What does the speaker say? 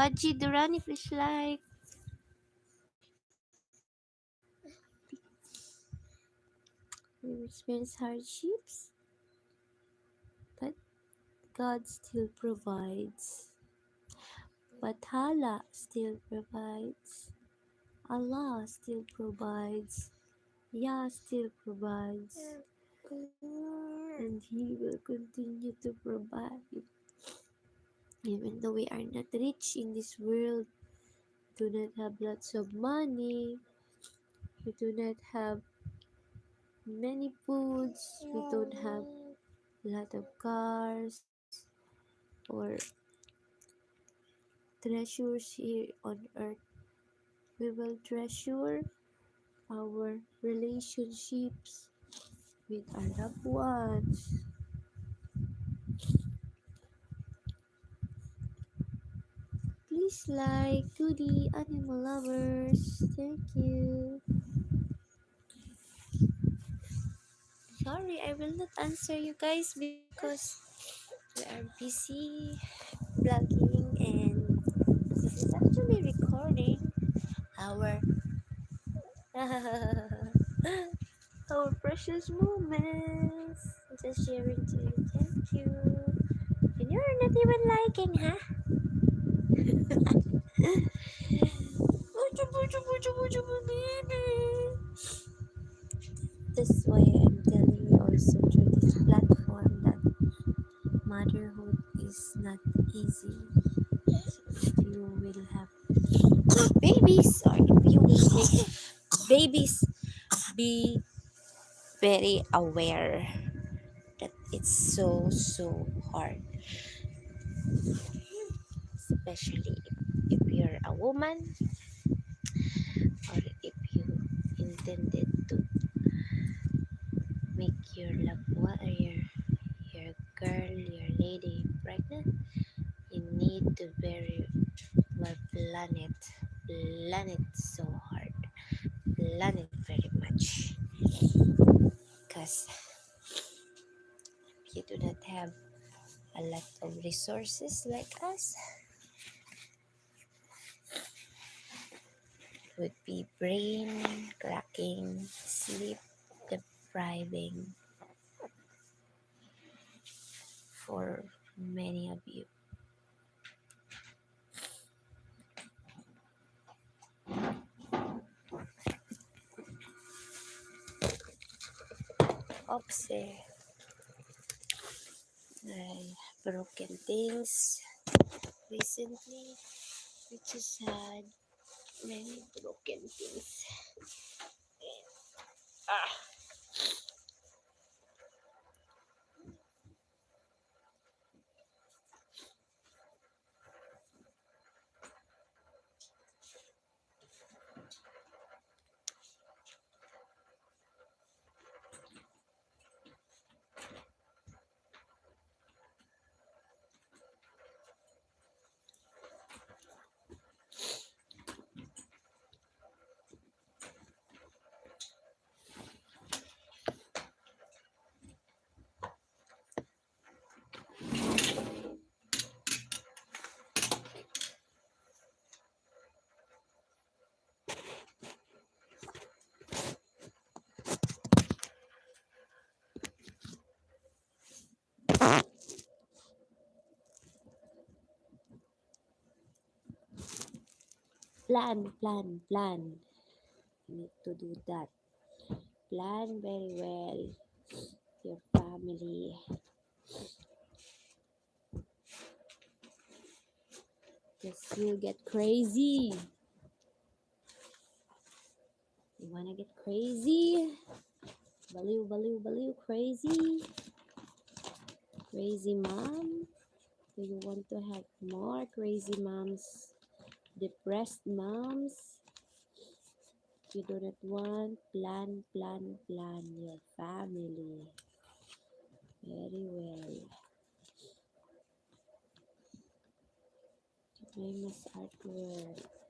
Waji Durani, please like. We experience hardships, but God still provides. Bathala still provides. Allah still provides. Yah still provides. And He will continue to provide. Even though we are not rich in this world, do not have lots of money, we do not have many foods, we don't have a lot of cars or treasures here on earth. We will treasure our relationships with our loved ones. Please like to the animal lovers. Thank you. Sorry, I will not answer you guys because we are busy vlogging and this is actually recording our our precious moments. Just sharing to you. Thank you. And you're not even liking, huh? That's why I'm telling you also through this platform that motherhood is not easy. So if you will have babies or if you will make babies, be very aware that it's so hard, especially if you're a woman or if you intended to make your loved one or your girl, your lady pregnant. You need to very well plan it so hard, plan it very much, because if you do not have a lot of resources like us, it would be brain cracking, sleep depriving for many of you. Oops, I broken things recently, which is sad. Many broken things. Ah. Plan. You need to do that. Plan very well your family. Because you'll get crazy. You wanna get crazy? Baliw, crazy? Crazy mom? Do you want to have more crazy moms? Depressed moms? You do not want, plan your family. Very well. Famous artwork.